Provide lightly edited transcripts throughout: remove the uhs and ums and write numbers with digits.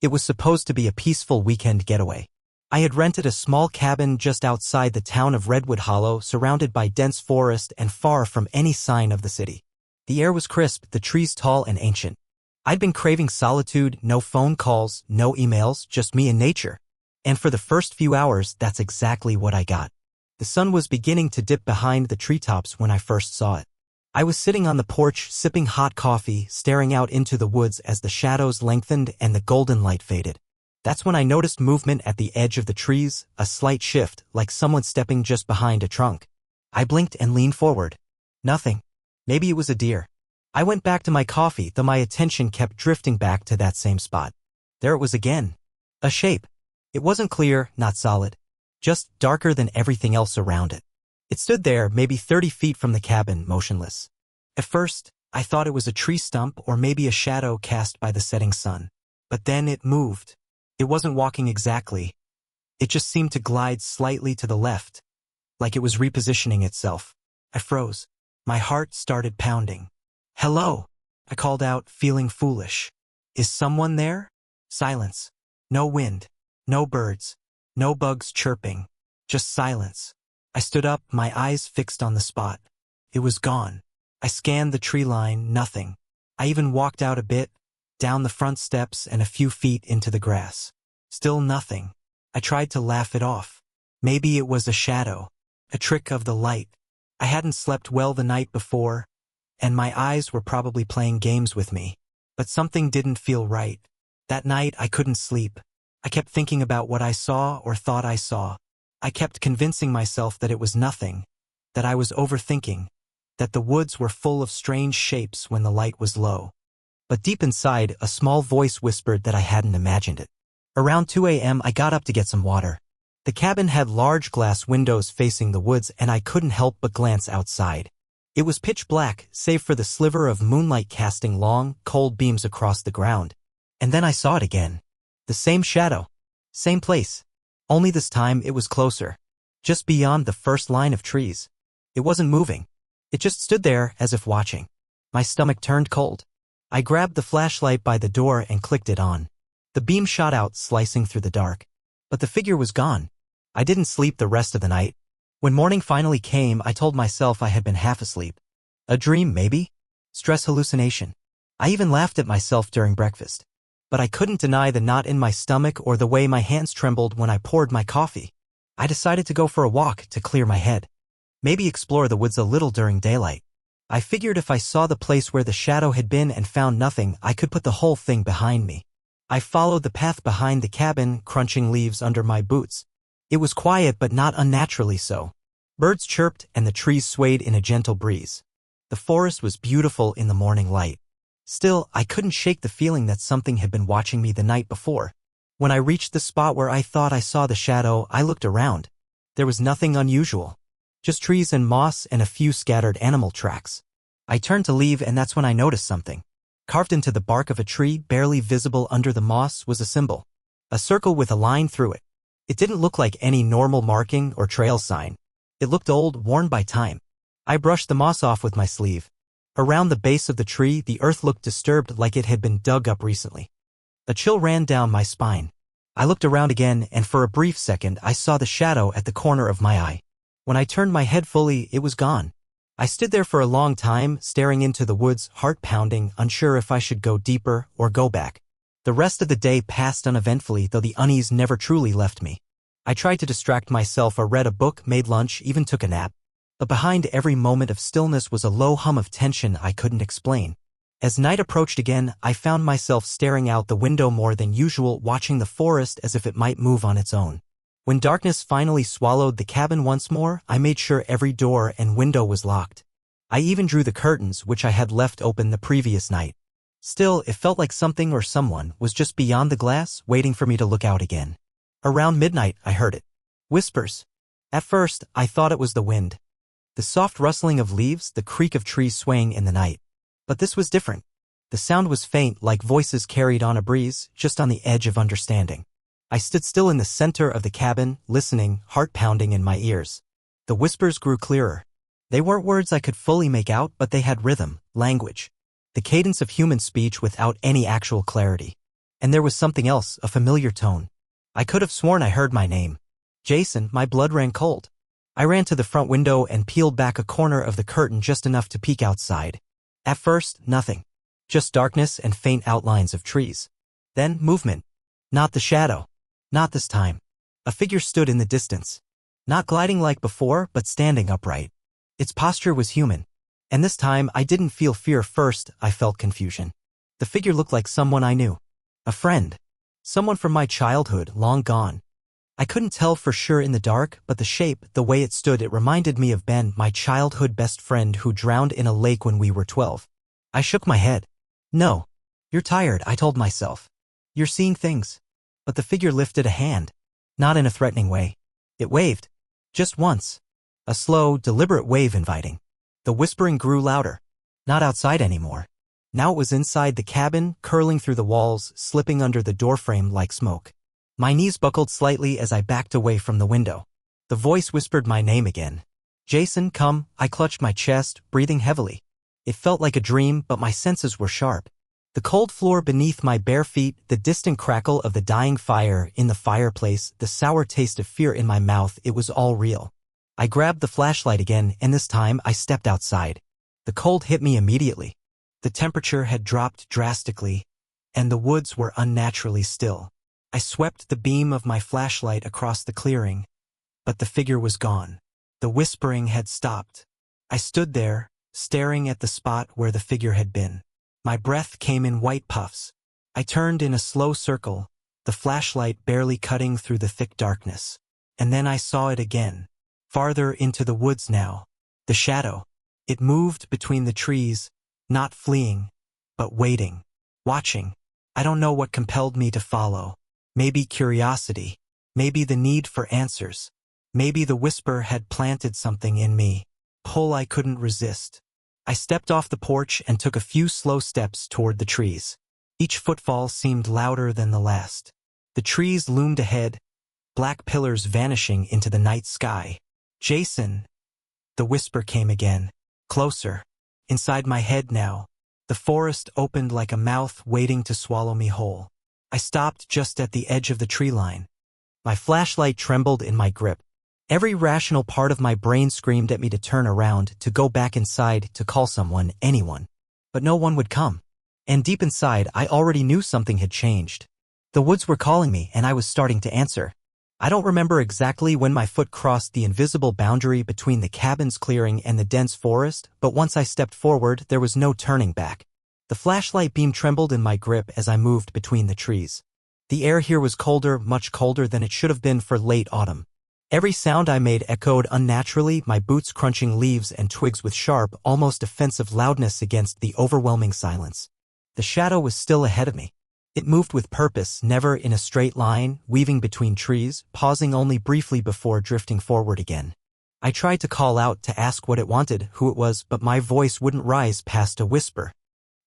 It was supposed to be a peaceful weekend getaway. I had rented a small cabin just outside the town of Redwood Hollow, surrounded by dense forest and far from any sign of the city. The air was crisp, the trees tall and ancient. I'd been craving solitude, no phone calls, no emails, just me and nature. And for the first few hours, that's exactly what I got. The sun was beginning to dip behind the treetops when I first saw it. I was sitting on the porch, sipping hot coffee, staring out into the woods as the shadows lengthened and the golden light faded. That's when I noticed movement at the edge of the trees, a slight shift, like someone stepping just behind a trunk. I blinked and leaned forward. Nothing. Maybe it was a deer. I went back to my coffee, though my attention kept drifting back to that same spot. There it was again. A shape. It wasn't clear, not solid. Just darker than everything else around it. It stood there, maybe 30 feet from the cabin, motionless. At first, I thought it was a tree stump or maybe a shadow cast by the setting sun. But then it moved. It wasn't walking exactly. It just seemed to glide slightly to the left, like it was repositioning itself. I froze. My heart started pounding. "Hello," I called out, feeling foolish. "Is someone there?" Silence. No wind. No birds. No bugs chirping. Just silence. I stood up, my eyes fixed on the spot. It was gone. I scanned the tree line, nothing. I even walked out a bit, down the front steps and a few feet into the grass. Still nothing. I tried to laugh it off. Maybe it was a shadow. A trick of the light. I hadn't slept well the night before, and my eyes were probably playing games with me. But something didn't feel right. That night I couldn't sleep. I kept thinking about what I saw or thought I saw. I kept convincing myself that it was nothing, that I was overthinking, that the woods were full of strange shapes when the light was low. But deep inside, a small voice whispered that I hadn't imagined it. Around 2 a.m. I got up to get some water. The cabin had large glass windows facing the woods and I couldn't help but glance outside. It was pitch black, save for the sliver of moonlight casting long, cold beams across the ground. And then I saw it again. The same shadow. Same place. Only this time it was closer. Just beyond the first line of trees. It wasn't moving. It just stood there as if watching. My stomach turned cold. I grabbed the flashlight by the door and clicked it on. The beam shot out, slicing through the dark. But the figure was gone. I didn't sleep the rest of the night. When morning finally came, I told myself I had been half asleep. A dream, maybe? Stress hallucination. I even laughed at myself during breakfast. But I couldn't deny the knot in my stomach or the way my hands trembled when I poured my coffee. I decided to go for a walk to clear my head. Maybe explore the woods a little during daylight. I figured if I saw the place where the shadow had been and found nothing, I could put the whole thing behind me. I followed the path behind the cabin, crunching leaves under my boots. It was quiet but not unnaturally so. Birds chirped and the trees swayed in a gentle breeze. The forest was beautiful in the morning light. Still, I couldn't shake the feeling that something had been watching me the night before. When I reached the spot where I thought I saw the shadow, I looked around. There was nothing unusual. Just trees and moss and a few scattered animal tracks. I turned to leave and that's when I noticed something. Carved into the bark of a tree, barely visible under the moss, was a symbol. A circle with a line through it. It didn't look like any normal marking or trail sign. It looked old, worn by time. I brushed the moss off with my sleeve. Around the base of the tree, the earth looked disturbed, like it had been dug up recently. A chill ran down my spine. I looked around again, and for a brief second I saw the shadow at the corner of my eye. When I turned my head fully, it was gone. I stood there for a long time, staring into the woods, heart pounding, unsure if I should go deeper or go back. The rest of the day passed uneventfully, though the unease never truly left me. I tried to distract myself or read a book, made lunch, even took a nap. But behind every moment of stillness was a low hum of tension I couldn't explain. As night approached again, I found myself staring out the window more than usual, watching the forest as if it might move on its own. When darkness finally swallowed the cabin once more, I made sure every door and window was locked. I even drew the curtains, which I had left open the previous night. Still, it felt like something or someone was just beyond the glass, waiting for me to look out again. Around midnight, I heard it. Whispers. At first, I thought it was the wind. The soft rustling of leaves, the creak of trees swaying in the night. But this was different. The sound was faint, like voices carried on a breeze, just on the edge of understanding. I stood still in the center of the cabin, listening, heart pounding in my ears. The whispers grew clearer. They weren't words I could fully make out, but they had rhythm, language. The cadence of human speech without any actual clarity. And there was something else, a familiar tone. I could have sworn I heard my name. Jason, my blood ran cold. I ran to the front window and peeled back a corner of the curtain just enough to peek outside. At first, nothing. Just darkness and faint outlines of trees. Then, movement. Not the shadow. Not this time. A figure stood in the distance. Not gliding like before, but standing upright. Its posture was human. And this time, I didn't feel fear first, I felt confusion. The figure looked like someone I knew. A friend. Someone from my childhood, long gone. I couldn't tell for sure in the dark, but the shape, the way it stood, it reminded me of Ben, my childhood best friend who drowned in a lake when we were 12. I shook my head. No. You're tired, I told myself. You're seeing things. But the figure lifted a hand. Not in a threatening way. It waved. Just once. A slow, deliberate wave inviting. The whispering grew louder. Not outside anymore. Now it was inside the cabin, curling through the walls, slipping under the doorframe like smoke. My knees buckled slightly as I backed away from the window. The voice whispered my name again. Jason, come. I clutched my chest, breathing heavily. It felt like a dream, but my senses were sharp. The cold floor beneath my bare feet, the distant crackle of the dying fire in the fireplace, the sour taste of fear in my mouth, it was all real. I grabbed the flashlight again, and this time I stepped outside. The cold hit me immediately. The temperature had dropped drastically, and the woods were unnaturally still. I swept the beam of my flashlight across the clearing, but the figure was gone. The whispering had stopped. I stood there, staring at the spot where the figure had been. My breath came in white puffs. I turned in a slow circle, the flashlight barely cutting through the thick darkness. And then I saw it again. Farther into the woods now. The shadow. It moved between the trees, not fleeing, but waiting, watching. I don't know what compelled me to follow. Maybe curiosity. Maybe the need for answers. Maybe the whisper had planted something in me. Pull I couldn't resist. I stepped off the porch and took a few slow steps toward the trees. Each footfall seemed louder than the last. The trees loomed ahead, black pillars vanishing into the night sky. Jason. The whisper came again. Closer. Inside my head now. The forest opened like a mouth waiting to swallow me whole. I stopped just at the edge of the tree line. My flashlight trembled in my grip. Every rational part of my brain screamed at me to turn around, to go back inside, to call someone, anyone. But no one would come. And deep inside, I already knew something had changed. The woods were calling me, and I was starting to answer. I don't remember exactly when my foot crossed the invisible boundary between the cabin's clearing and the dense forest, but once I stepped forward, there was no turning back. The flashlight beam trembled in my grip as I moved between the trees. The air here was colder, much colder than it should have been for late autumn. Every sound I made echoed unnaturally, my boots crunching leaves and twigs with sharp, almost offensive loudness against the overwhelming silence. The shadow was still ahead of me. It moved with purpose, never in a straight line, weaving between trees, pausing only briefly before drifting forward again. I tried to call out, to ask what it wanted, who it was, but my voice wouldn't rise past a whisper.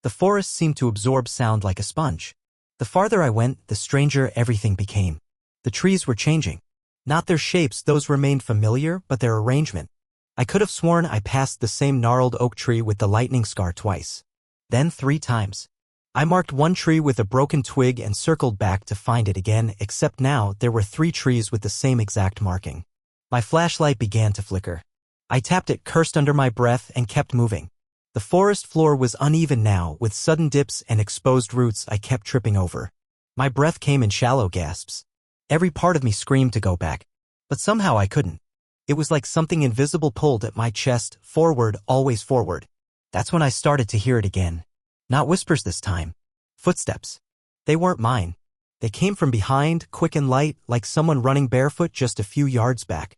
The forest seemed to absorb sound like a sponge. The farther I went, the stranger everything became. The trees were changing. Not their shapes, those remained familiar, but their arrangement. I could have sworn I passed the same gnarled oak tree with the lightning scar twice. Then 3 times. I marked one tree with a broken twig and circled back to find it again, except now there were 3 trees with the same exact marking. My flashlight began to flicker. I tapped it, cursed under my breath, and kept moving. The forest floor was uneven now, with sudden dips and exposed roots I kept tripping over. My breath came in shallow gasps. Every part of me screamed to go back. But somehow I couldn't. It was like something invisible pulled at my chest, forward, always forward. That's when I started to hear it again. Not whispers this time. Footsteps. They weren't mine. They came from behind, quick and light, like someone running barefoot just a few yards back.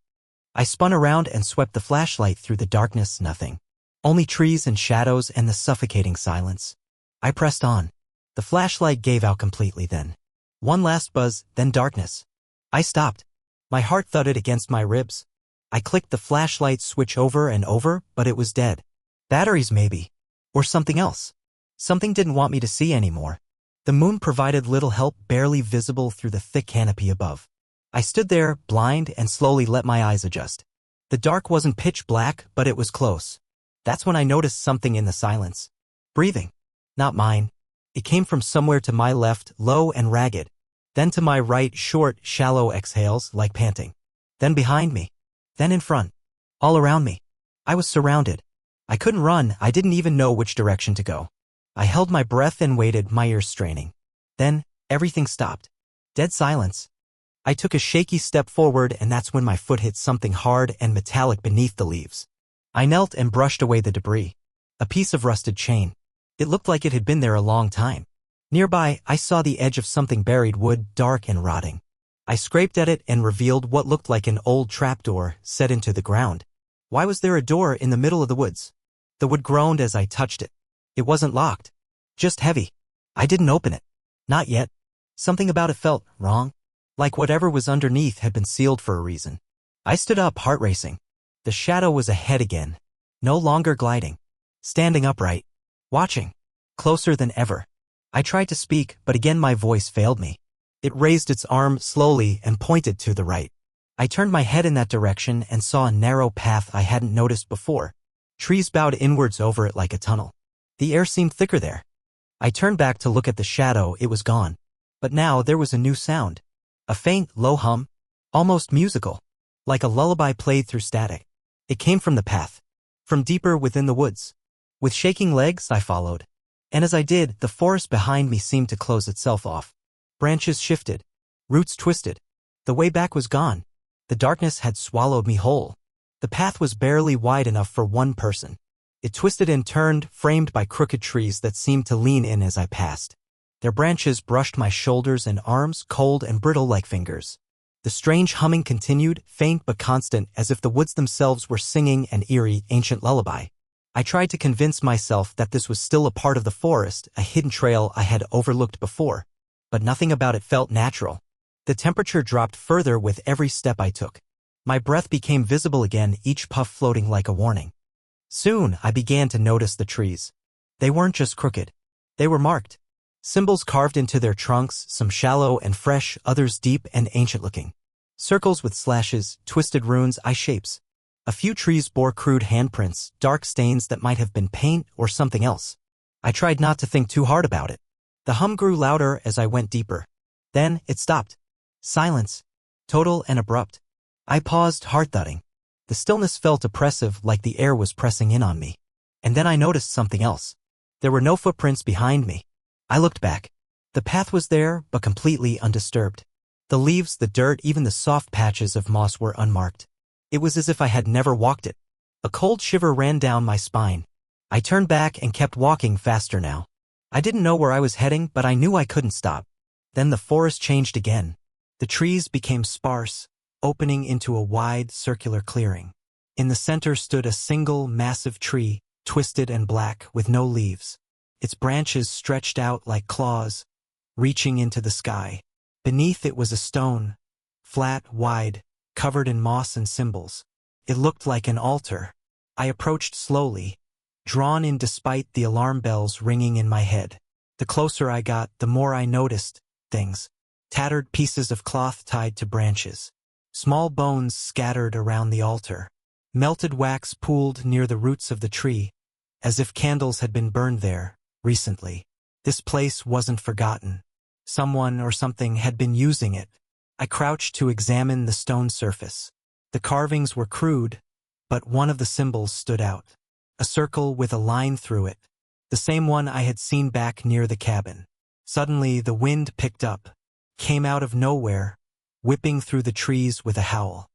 I spun around and swept the flashlight through the darkness, nothing. Only trees and shadows and the suffocating silence. I pressed on. The flashlight gave out completely then. One last buzz, then darkness. I stopped. My heart thudded against my ribs. I clicked the flashlight switch over and over, but it was dead. Batteries maybe. Or something else. Something didn't want me to see anymore. The moon provided little help, barely visible through the thick canopy above. I stood there, blind, and slowly let my eyes adjust. The dark wasn't pitch black, but it was close. That's when I noticed something in the silence. Breathing. Not mine. It came from somewhere to my left, low and ragged. Then to my right, short, shallow exhales, like panting. Then behind me. Then in front. All around me. I was surrounded. I couldn't run, I didn't even know which direction to go. I held my breath and waited, my ears straining. Then, everything stopped. Dead silence. I took a shaky step forward, and that's when my foot hit something hard and metallic beneath the leaves. I knelt and brushed away the debris. A piece of rusted chain. It looked like it had been there a long time. Nearby, I saw the edge of something buried wood, dark and rotting. I scraped at it and revealed what looked like an old trapdoor set into the ground. Why was there a door in the middle of the woods? The wood groaned as I touched it. It wasn't locked. Just heavy. I didn't open it. Not yet. Something about it felt wrong. Like whatever was underneath had been sealed for a reason. I stood up, heart racing. The shadow was ahead again. No longer gliding. Standing upright. Watching. Closer than ever. I tried to speak, but again my voice failed me. It raised its arm slowly and pointed to the right. I turned my head in that direction and saw a narrow path I hadn't noticed before. Trees bowed inwards over it like a tunnel. The air seemed thicker there. I turned back to look at the shadow, it was gone. But now there was a new sound. A faint, low hum. Almost musical. Like a lullaby played through static. It came from the path. From deeper within the woods. With shaking legs, I followed. And as I did, the forest behind me seemed to close itself off. Branches shifted. Roots twisted. The way back was gone. The darkness had swallowed me whole. The path was barely wide enough for one person. It twisted and turned, framed by crooked trees that seemed to lean in as I passed. Their branches brushed my shoulders and arms, cold and brittle like fingers. The strange humming continued, faint but constant, as if the woods themselves were singing an eerie, ancient lullaby. I tried to convince myself that this was still a part of the forest, a hidden trail I had overlooked before. But nothing about it felt natural. The temperature dropped further with every step I took. My breath became visible again, each puff floating like a warning. Soon, I began to notice the trees. They weren't just crooked. They were marked. Symbols carved into their trunks, some shallow and fresh, others deep and ancient-looking. Circles with slashes, twisted runes, eye-shapes. A few trees bore crude handprints, dark stains that might have been paint or something else. I tried not to think too hard about it. The hum grew louder as I went deeper. Then, it stopped. Silence. Total and abrupt. I paused, heart thudding. The stillness felt oppressive, like the air was pressing in on me. And then I noticed something else. There were no footprints behind me. I looked back. The path was there, but completely undisturbed. The leaves, the dirt, even the soft patches of moss were unmarked. It was as if I had never walked it. A cold shiver ran down my spine. I turned back and kept walking faster now. I didn't know where I was heading, but I knew I couldn't stop. Then the forest changed again. The trees became sparse, opening into a wide, circular clearing. In the center stood a single, massive tree, twisted and black, with no leaves. Its branches stretched out like claws, reaching into the sky. Beneath it was a stone, flat, wide, covered in moss and symbols. It looked like an altar. I approached slowly, drawn in despite the alarm bells ringing in my head. The closer I got, the more I noticed things. Tattered pieces of cloth tied to branches. Small bones scattered around the altar. Melted wax pooled near the roots of the tree, as if candles had been burned there recently. This place wasn't forgotten. Someone or something had been using it. I crouched to examine the stone surface. The carvings were crude, but one of the symbols stood out. A circle with a line through it. The same one I had seen back near the cabin. Suddenly, the wind picked up, came out of nowhere, whipping through the trees with a howl.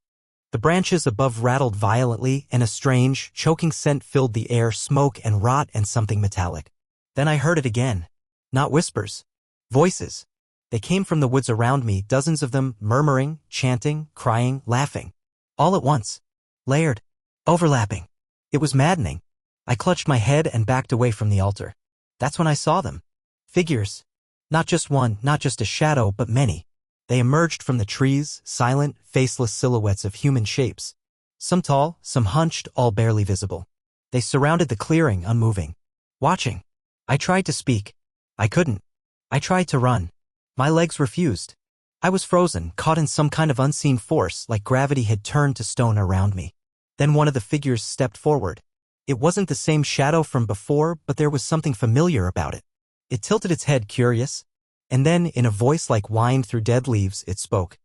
The branches above rattled violently, and a strange, choking scent filled the air, smoke and rot and something metallic. Then I heard it again. Not whispers. Voices. They came from the woods around me, dozens of them, murmuring, chanting, crying, laughing. All at once. Layered. Overlapping. It was maddening. I clutched my head and backed away from the altar. That's when I saw them. Figures. Not just one, not just a shadow, but many. They emerged from the trees, silent, faceless silhouettes of human shapes. Some tall, some hunched, all barely visible. They surrounded the clearing, unmoving. Watching. I tried to speak. I couldn't. I tried to run. My legs refused. I was frozen, caught in some kind of unseen force, like gravity had turned to stone around me. Then one of the figures stepped forward. It wasn't the same shadow from before, but there was something familiar about it. It tilted its head, curious. And then, in a voice like wind through dead leaves, it spoke.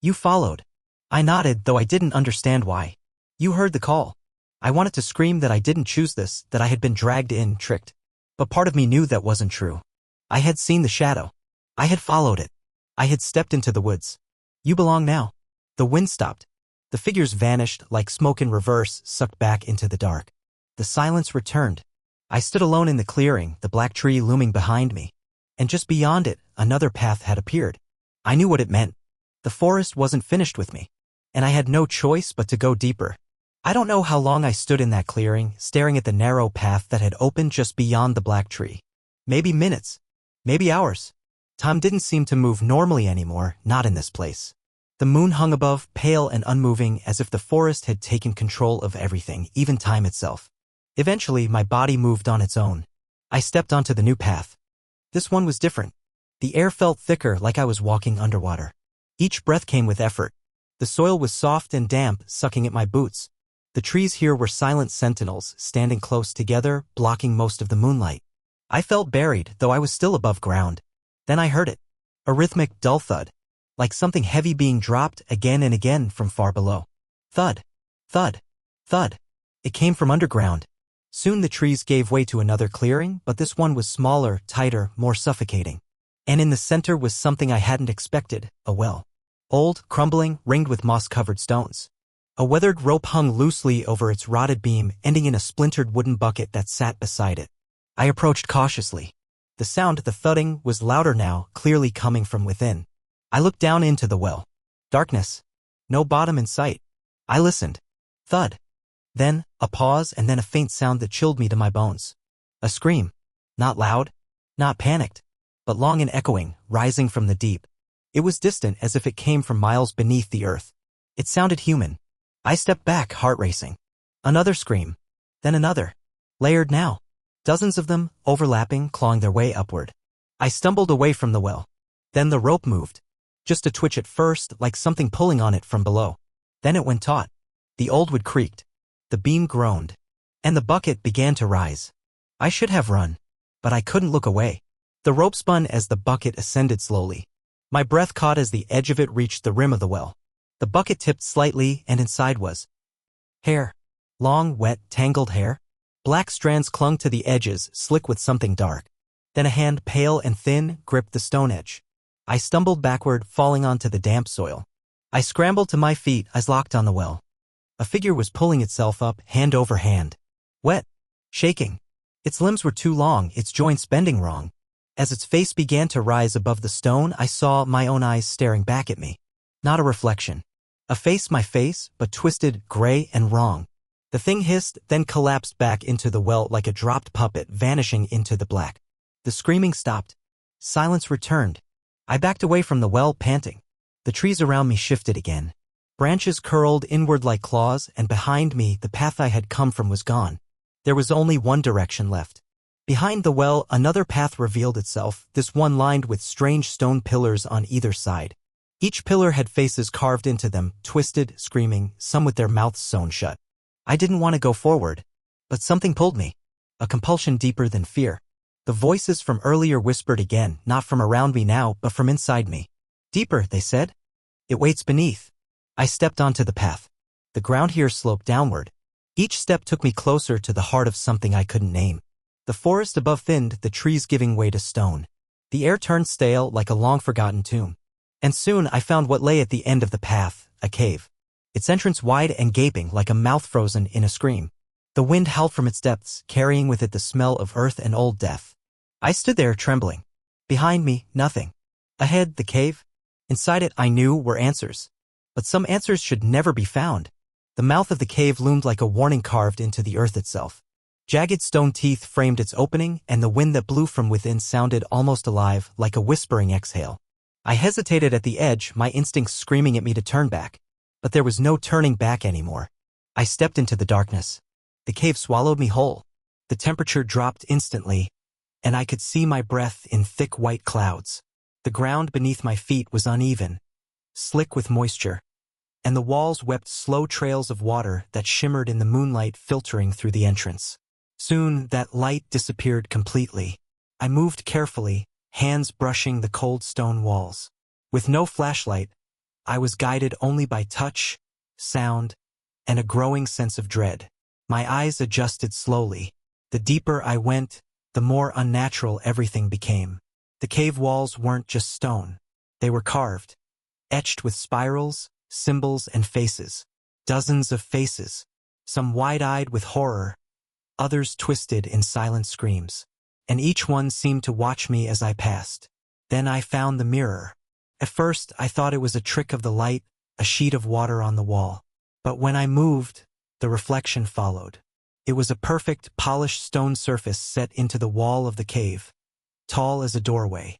You followed. I nodded, though I didn't understand why. You heard the call. I wanted to scream that I didn't choose this, that I had been dragged in, tricked. But part of me knew that wasn't true. I had seen the shadow. I had followed it. I had stepped into the woods. You belong now. The wind stopped. The figures vanished like smoke in reverse, sucked back into the dark. The silence returned. I stood alone in the clearing, the black tree looming behind me. And just beyond it, another path had appeared. I knew what it meant. The forest wasn't finished with me. And I had no choice but to go deeper. I don't know how long I stood in that clearing, staring at the narrow path that had opened just beyond the black tree. Maybe minutes. Maybe hours. Time didn't seem to move normally anymore, not in this place. The moon hung above, pale and unmoving, as if the forest had taken control of everything, even time itself. Eventually, my body moved on its own. I stepped onto the new path. This one was different. The air felt thicker, like I was walking underwater. Each breath came with effort. The soil was soft and damp, sucking at my boots. The trees here were silent sentinels, standing close together, blocking most of the moonlight. I felt buried, though I was still above ground. Then I heard it. A rhythmic, dull thud. Like something heavy being dropped again and again from far below. Thud. Thud. Thud. It came from underground. Soon the trees gave way to another clearing, but this one was smaller, tighter, more suffocating. And in the center was something I hadn't expected, a well. Old, crumbling, ringed with moss-covered stones. A weathered rope hung loosely over its rotted beam, ending in a splintered wooden bucket that sat beside it. I approached cautiously. The sound, the thudding, was louder now, clearly coming from within. I looked down into the well. Darkness. No bottom in sight. I listened. Thud. Then, a pause, and then a faint sound that chilled me to my bones. A scream. Not loud. Not panicked. But long and echoing, rising from the deep. It was distant, as if it came from miles beneath the earth. It sounded human. I stepped back, heart racing. Another scream. Then another. Layered now. Dozens of them, overlapping, clawing their way upward. I stumbled away from the well. Then the rope moved. Just a twitch at first, like something pulling on it from below. Then it went taut. The old wood creaked. The beam groaned. And the bucket began to rise. I should have run. But I couldn't look away. The rope spun as the bucket ascended slowly. My breath caught as the edge of it reached the rim of the well. The bucket tipped slightly, and inside was hair. Long, wet, tangled hair. Black strands clung to the edges, slick with something dark. Then a hand, pale and thin, gripped the stone edge. I stumbled backward, falling onto the damp soil. I scrambled to my feet, eyes locked on the well. A figure was pulling itself up, hand over hand. Wet. Shaking. Its limbs were too long, its joints bending wrong. As its face began to rise above the stone, I saw my own eyes staring back at me. Not a reflection. A face, my face, but twisted, gray, and wrong. The thing hissed, then collapsed back into the well like a dropped puppet, vanishing into the black. The screaming stopped. Silence returned. I backed away from the well, panting. The trees around me shifted again. Branches curled inward like claws, and behind me, the path I had come from was gone. There was only one direction left. Behind the well, another path revealed itself, this one lined with strange stone pillars on either side. Each pillar had faces carved into them, twisted, screaming, some with their mouths sewn shut. I didn't want to go forward, but something pulled me. A compulsion deeper than fear. The voices from earlier whispered again, not from around me now, but from inside me. Deeper, they said. It waits beneath. I stepped onto the path. The ground here sloped downward. Each step took me closer to the heart of something I couldn't name. The forest above thinned, the trees giving way to stone. The air turned stale like a long-forgotten tomb. And soon I found what lay at the end of the path, a cave. Its entrance wide and gaping like a mouth frozen in a scream. The wind howled from its depths, carrying with it the smell of earth and old death. I stood there trembling. Behind me, nothing. Ahead, the cave. Inside it, I knew, were answers. But some answers should never be found. The mouth of the cave loomed like a warning carved into the earth itself. Jagged stone teeth framed its opening, and the wind that blew from within sounded almost alive, like a whispering exhale. I hesitated at the edge, my instincts screaming at me to turn back. But there was no turning back anymore. I stepped into the darkness. The cave swallowed me whole. The temperature dropped instantly, and I could see my breath in thick white clouds. The ground beneath my feet was uneven, slick with moisture, and the walls wept slow trails of water that shimmered in the moonlight filtering through the entrance. Soon, that light disappeared completely. I moved carefully, hands brushing the cold stone walls. With no flashlight, I was guided only by touch, sound, and a growing sense of dread. My eyes adjusted slowly. The deeper I went, the more unnatural everything became. The cave walls weren't just stone. They were carved, etched with spirals, symbols, and faces. Dozens of faces, some wide-eyed with horror, others twisted in silent screams. And each one seemed to watch me as I passed. Then I found the mirror. At first, I thought it was a trick of the light, a sheet of water on the wall. But when I moved, the reflection followed. It was a perfect, polished stone surface set into the wall of the cave, tall as a doorway.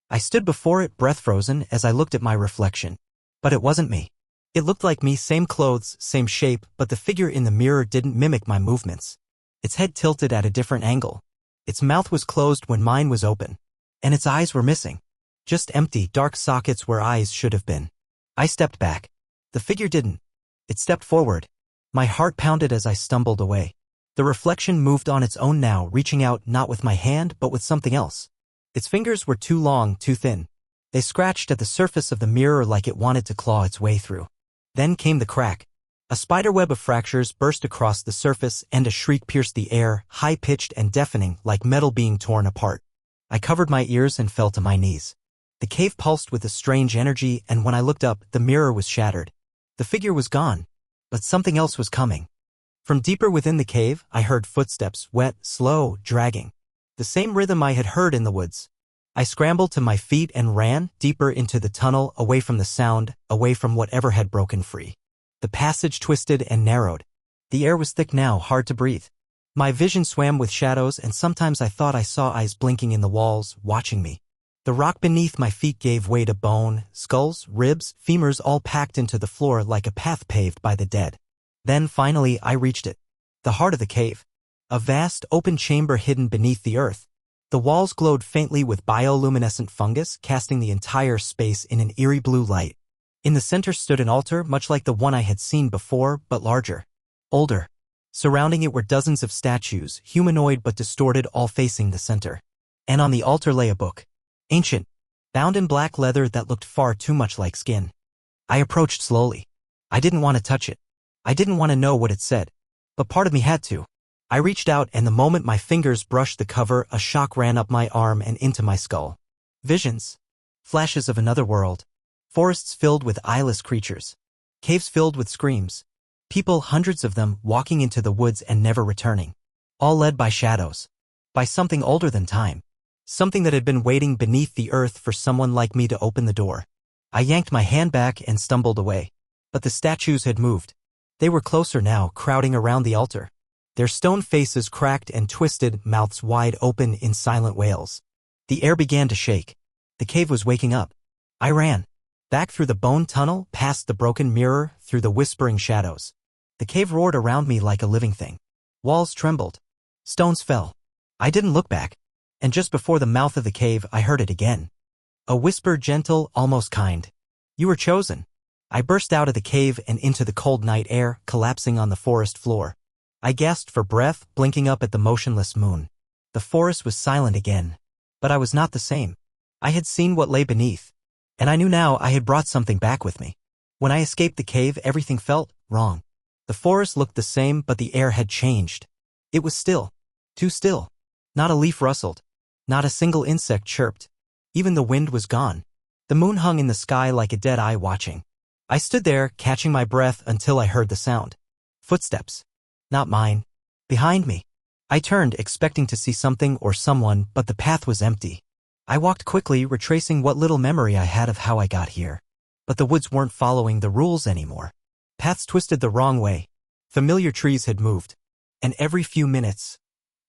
I stood before it, breath frozen, as I looked at my reflection. But it wasn't me. It looked like me, same clothes, same shape, but the figure in the mirror didn't mimic my movements. Its head tilted at a different angle. Its mouth was closed when mine was open. And its eyes were missing. Just empty, dark sockets where eyes should have been. I stepped back. The figure didn't. It stepped forward. My heart pounded as I stumbled away. The reflection moved on its own now, reaching out not with my hand but with something else. Its fingers were too long, too thin. They scratched at the surface of the mirror like it wanted to claw its way through. Then came the crack. A spiderweb of fractures burst across the surface and a shriek pierced the air, high-pitched and deafening, like metal being torn apart. I covered my ears and fell to my knees. The cave pulsed with a strange energy, and when I looked up, the mirror was shattered. The figure was gone, but something else was coming. From deeper within the cave, I heard footsteps, wet, slow, dragging. The same rhythm I had heard in the woods. I scrambled to my feet and ran deeper into the tunnel, away from the sound, away from whatever had broken free. The passage twisted and narrowed. The air was thick now, hard to breathe. My vision swam with shadows, and sometimes I thought I saw eyes blinking in the walls, watching me. The rock beneath my feet gave way to bone, skulls, ribs, femurs, all packed into the floor like a path paved by the dead. Then finally I reached it. The heart of the cave. A vast, open chamber hidden beneath the earth. The walls glowed faintly with bioluminescent fungus, casting the entire space in an eerie blue light. In the center stood an altar, much like the one I had seen before, but larger. Older. Surrounding it were dozens of statues, humanoid but distorted, all facing the center. And on the altar lay a book. Ancient. Bound in black leather that looked far too much like skin. I approached slowly. I didn't want to touch it. I didn't want to know what it said. But part of me had to. I reached out, and the moment my fingers brushed the cover, a shock ran up my arm and into my skull. Visions. Flashes of another world. Forests filled with eyeless creatures. Caves filled with screams. People, hundreds of them, walking into the woods and never returning. All led by shadows. By something older than time. Something that had been waiting beneath the earth for someone like me to open the door. I yanked my hand back and stumbled away. But the statues had moved. They were closer now, crowding around the altar. Their stone faces cracked and twisted, mouths wide open in silent wails. The air began to shake. The cave was waking up. I ran. Back through the bone tunnel, past the broken mirror, through the whispering shadows. The cave roared around me like a living thing. Walls trembled. Stones fell. I didn't look back. And just before the mouth of the cave, I heard it again. A whisper, gentle, almost kind. You were chosen. I burst out of the cave and into the cold night air, collapsing on the forest floor. I gasped for breath, blinking up at the motionless moon. The forest was silent again. But I was not the same. I had seen what lay beneath. And I knew now I had brought something back with me. When I escaped the cave, everything felt wrong. The forest looked the same, but the air had changed. It was still. Too still. Not a leaf rustled. Not a single insect chirped. Even the wind was gone. The moon hung in the sky like a dead eye watching. I stood there, catching my breath until I heard the sound. Footsteps. Not mine. Behind me. I turned, expecting to see something or someone, but the path was empty. I walked quickly, retracing what little memory I had of how I got here. But the woods weren't following the rules anymore. Paths twisted the wrong way. Familiar trees had moved. And every few minutes,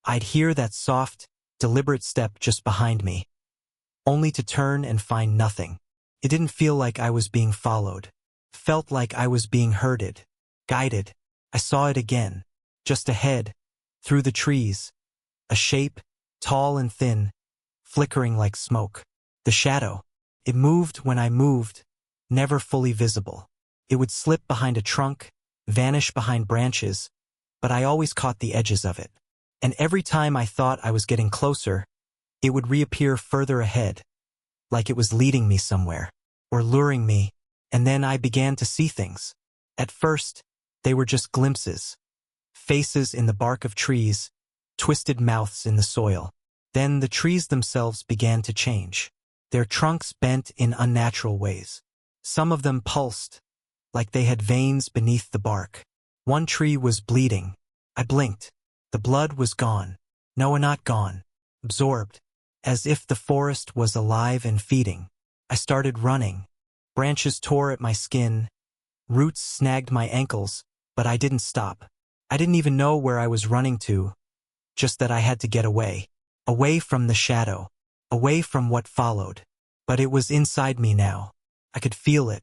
I'd hear that soft, deliberate step just behind me. Only to turn and find nothing. It didn't feel like I was being followed. Felt like I was being herded. Guided. I saw it again. Just ahead. Through the trees. A shape, tall and thin, flickering like smoke. The shadow. It moved when I moved, never fully visible. It would slip behind a trunk, vanish behind branches, but I always caught the edges of it. And every time I thought I was getting closer, It would reappear further ahead, like it was leading me somewhere, or luring me, and then I began to see things. At first, they were just glimpses. Faces in the bark of trees, twisted mouths in the soil. Then the trees themselves began to change. Their trunks bent in unnatural ways. Some of them pulsed, like they had veins beneath the bark. One tree was bleeding. I blinked. The blood was gone. No, not gone. Absorbed. As if the forest was alive and feeding. I started running. Branches tore at my skin. Roots snagged my ankles, but I didn't stop. I didn't even know where I was running to, just that I had to get away. Away from the shadow. Away from what followed. But it was inside me now. I could feel it.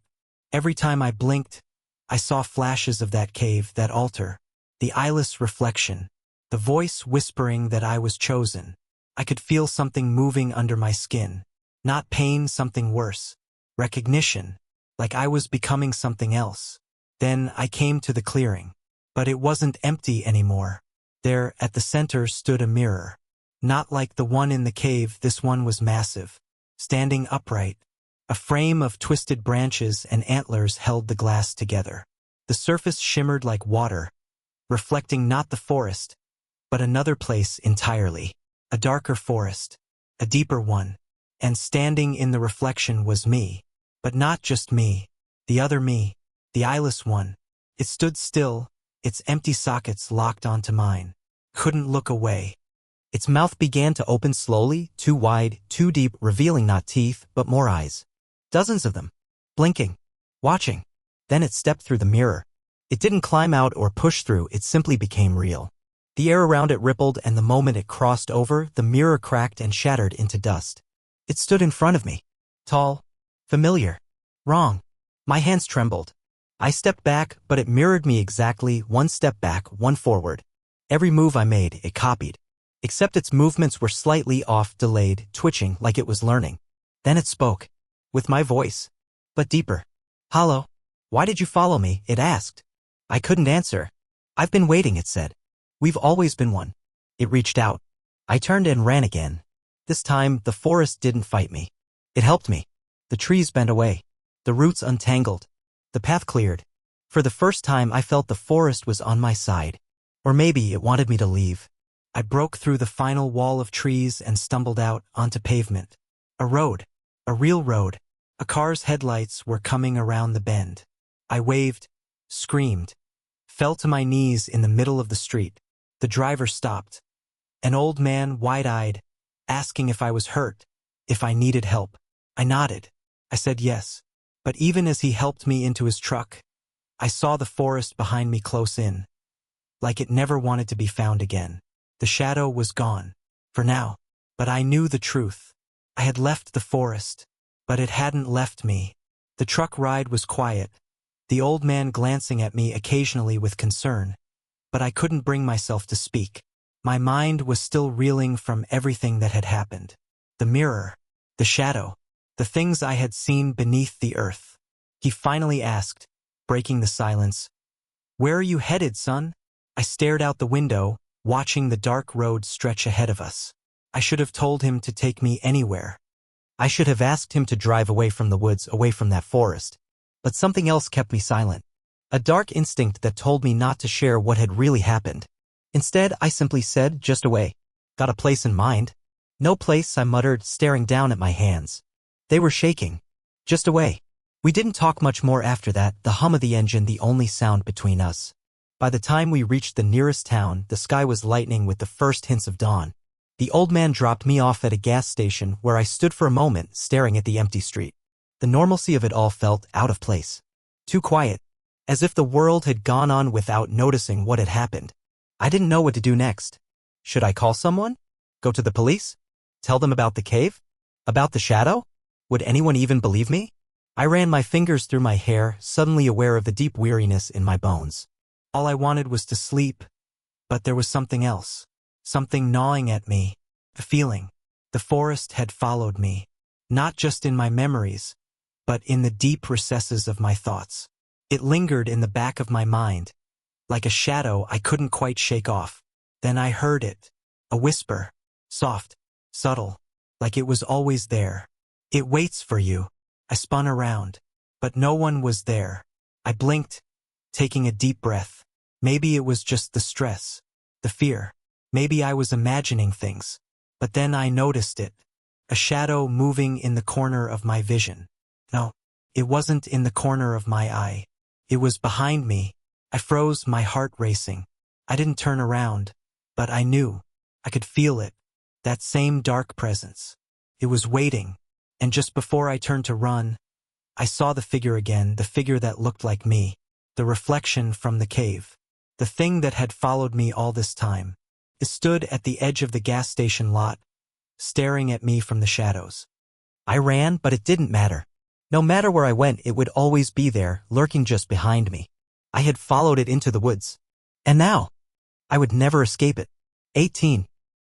Every time I blinked, I saw flashes of that cave, that altar, the eyeless reflection, the voice whispering that I was chosen. I could feel something moving under my skin. Not pain, something worse. Recognition, like I was becoming something else. Then I came to the clearing. But it wasn't empty anymore. There, at the center, stood a mirror. Not like the one in the cave, this one was massive. Standing upright. A frame of twisted branches and antlers held the glass together. The surface shimmered like water, reflecting not the forest, but another place entirely. A darker forest. A deeper one. And standing in the reflection was me. But not just me. The other me. The eyeless one. It stood still, its empty sockets locked onto mine. Couldn't look away. Its mouth began to open slowly, too wide, too deep, revealing not teeth, but more eyes. Dozens of them. Blinking. Watching. Then it stepped through the mirror. It didn't climb out or push through, it simply became real. The air around it rippled, and the moment it crossed over, the mirror cracked and shattered into dust. It stood in front of me. Tall. Familiar. Wrong. My hands trembled. I stepped back, but it mirrored me exactly, one step back, one forward. Every move I made, it copied. Except its movements were slightly off, delayed, twitching, like it was learning. Then it spoke. With my voice. But deeper. Hollow. Why did you follow me? It asked. I couldn't answer. I've been waiting, it said. We've always been one. It reached out. I turned and ran again. This time, the forest didn't fight me. It helped me. The trees bent away. The roots untangled. The path cleared. For the first time, I felt the forest was on my side. Or maybe it wanted me to leave. I broke through the final wall of trees and stumbled out onto pavement. A road. A real road. A car's headlights were coming around the bend. I waved, screamed, fell to my knees in the middle of the street. The driver stopped. An old man, wide-eyed, asking if I was hurt, if I needed help. I nodded. I said yes. But even as he helped me into his truck, I saw the forest behind me close in, like it never wanted to be found again. The shadow was gone, for now. But I knew the truth. I had left the forest, but it hadn't left me. The truck ride was quiet, the old man glancing at me occasionally with concern, but I couldn't bring myself to speak. My mind was still reeling from everything that had happened. The mirror, the shadow, the things I had seen beneath the earth. He finally asked, breaking the silence, "Where are you headed, son?" I stared out the window, watching the dark road stretch ahead of us. I should have told him to take me anywhere. I should have asked him to drive away from the woods, away from that forest. But something else kept me silent. A dark instinct that told me not to share what had really happened. Instead, I simply said, "Just away." "Got a place in mind?" "No place," I muttered, staring down at my hands. They were shaking. "Just away." We didn't talk much more after that, the hum of the engine the only sound between us. By the time we reached the nearest town, the sky was lightening with the first hints of dawn. The old man dropped me off at a gas station where I stood for a moment, staring at the empty street. The normalcy of it all felt out of place. Too quiet. As if the world had gone on without noticing what had happened. I didn't know what to do next. Should I call someone? Go to the police? Tell them about the cave? About the shadow? Would anyone even believe me? I ran my fingers through my hair, suddenly aware of the deep weariness in my bones. All I wanted was to sleep, but there was something else. Something gnawing at me. A feeling. The forest had followed me. Not just in my memories, but in the deep recesses of my thoughts. It lingered in the back of my mind, like a shadow I couldn't quite shake off. Then I heard it. A whisper. Soft. Subtle. like it was always there. It waits for you. I spun around, but no one was there. I blinked, taking a deep breath. Maybe it was just the stress, the fear. Maybe I was imagining things. But then I noticed it. A shadow moving in the corner of my vision. No, it wasn't in the corner of my eye. It was behind me. I froze, my heart racing. I didn't turn around, but I knew. I could feel it. That same dark presence. It was waiting, and just before I turned to run, I saw the figure again, the figure that looked like me, the reflection from the cave, the thing that had followed me all this time. It stood at the edge of the gas station lot, staring at me from the shadows. I ran, but it didn't matter. No matter where I went, it would always be there, lurking just behind me. I had followed it into the woods. And now, I would never escape it. 18.